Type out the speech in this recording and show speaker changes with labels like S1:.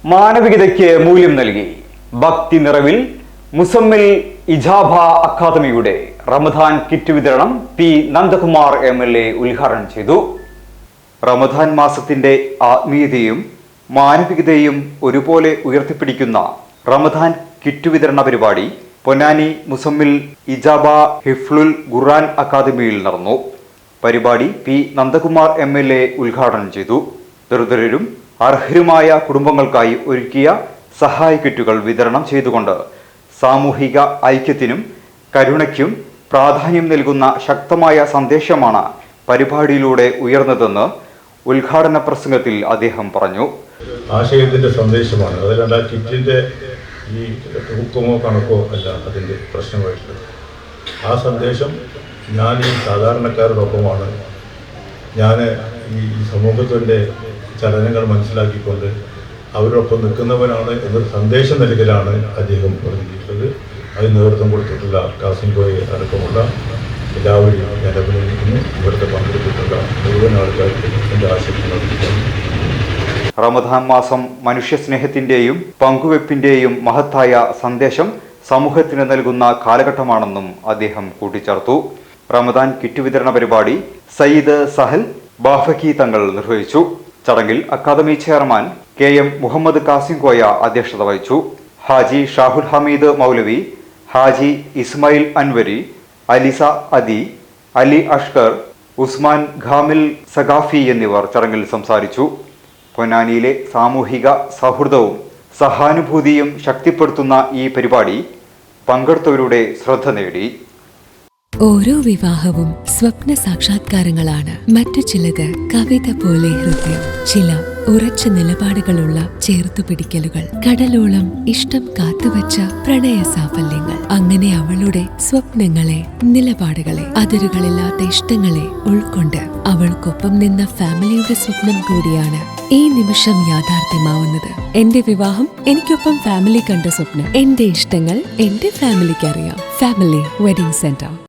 S1: മാനവികതയ്ക്ക് മൂല്യം നൽകി ഭക്തി നിറവിൽ മുസമ്മിൽ ഇജാബ അക്കാദമിയുടെ റമദാൻ കിറ്റ് വിതരണം പി നന്ദകുമാർ MLA ഉദ്ഘാടനം ചെയ്തു. റമദാൻ മാസത്തിന്റെ ആത്മീയതയും മാനവികതയും ഒരുപോലെ ഉയർത്തിപ്പിടിക്കുന്ന റമദാൻ കിറ്റ് വിതരണ പരിപാടി പൊന്നാനി മുസമ്മിൽ ഇജാബ ഹിഫ്ലുൽ ഖുർആൻ അക്കാദമിയിൽ നടന്നു. പരിപാടി പി നന്ദകുമാർ MLA ഉദ്ഘാടനം ചെയ്തു. ദരിദ്രരും അർഹരുമായ കുടുംബങ്ങൾക്കായി ഒരുക്കിയ സഹായ കിറ്റുകൾ വിതരണം ചെയ്തുകൊണ്ട് സാമൂഹിക ഐക്യത്തിനും കരുണയ്ക്കും പ്രാധാന്യം നൽകുന്ന ശക്തമായ സന്ദേശമാണ് പരിപാടിയിലൂടെ ഉയർന്നതെന്ന് ഉദ്ഘാടന പ്രസംഗത്തിൽ അദ്ദേഹം പറഞ്ഞു.
S2: ആശയത്തിന്റെ സന്ദേശമാണ്. അതിലല്ല കിറ്റിന്റെ ഈ ഹുക്കുമോ കണക്കോ അല്ല അതിന്റെ പ്രശ്നമായിട്ടുള്ളത്. ആ സന്ദേശം ഞാൻ ഈ സാധാരണക്കാരോടൊപ്പമാണ്, ഞാൻ ഈ സമൂഹത്തിൻ്റെ ചലനങ്ങൾ മനസ്സിലാക്കിക്കൊണ്ട് അവരോടൊപ്പം നിൽക്കുന്നവനാണ് എന്നൊരു സന്ദേശം നൽകലാണ് അദ്ദേഹം പറഞ്ഞിട്ടുള്ളത്. അതിന് നേതൃത്വം കൊടുത്തിട്ടുള്ള കാസിം കോയെ അടക്കമുള്ള എല്ലാവരെയും ഞാൻ അഭിനന്ദിക്കുന്നു. ഇവിടുത്തെ പങ്കെടുത്തിട്ടുള്ള മുഴുവൻ ആൾക്കാർക്കും എൻ്റെ ആശംസകൾ അറിയിക്കുന്നു.
S1: റമദാൻ മാസം മനുഷ്യസ്നേഹത്തിന്റെയും പങ്കുവെപ്പിന്റെയും മഹത്തായ സന്ദേശം സമൂഹത്തിന് നൽകുന്ന കാലഘട്ടമാണെന്നും അദ്ദേഹം കൂട്ടിച്ചേർത്തു. റമദാൻ കിറ്റ് വിതരണ പരിപാടി സയ്യിദ് സഹൽ ബാഫക്കി തങ്ങൾ നിർവഹിച്ചു. ചടങ്ങിൽ academy chairman KM Muhammad Kasim Koya അധ്യക്ഷത വഹിച്ചു. ഹാജി ഷാഹുൽ ഹമീദ് മൗലവി, ഹാജി ഇസ്മായിൽ അൻവരി, അലിസ അദി, അലി അഷ്കർ, ഉസ്മാൻ ഖാമിൽ സഖാഫി എന്നിവർ ചടങ്ങിൽ സംസാരിച്ചു. പൊന്നാനിയിലെ സാമൂഹിക സൗഹൃദവും സഹാനുഭൂതിയും ശക്തിപ്പെടുത്തുന്ന ഈ പരിപാടി പങ്കെടുത്തവരുടെ ശ്രദ്ധ നേടി.
S3: ഓരോ വിവാഹവും സ്വപ്ന സാക്ഷാത്കാരങ്ങളാണ്. മറ്റു ചിലത് കവിത പോലെ ഹൃദയം, ചില ഉറച്ച നിലപാടുകളുള്ള ചേർത്തുപിടിക്കലുകൾ, കടലോളം ഇഷ്ടം കാത്തുവച്ച പ്രണയ സാഫല്യങ്ങൾ. അങ്ങനെ അവളുടെ സ്വപ്നങ്ങളെ, നിലപാടുകളെ, അതിരുകളില്ലാത്ത ഇഷ്ടങ്ങളെ ഉൾക്കൊണ്ട് അവൾക്കൊപ്പം നിന്ന ഫാമിലിയുടെ സ്വപ്നം കൂടിയാണ് ഈ നിമിഷം യാഥാർത്ഥ്യമാവുന്നത്. എന്റെ വിവാഹം എനിക്കൊപ്പം ഫാമിലി കണ്ട സ്വപ്നം. എന്റെ ഇഷ്ടങ്ങൾ എന്റെ ഫാമിലിക്ക് അറിയാം. Family wedding centre.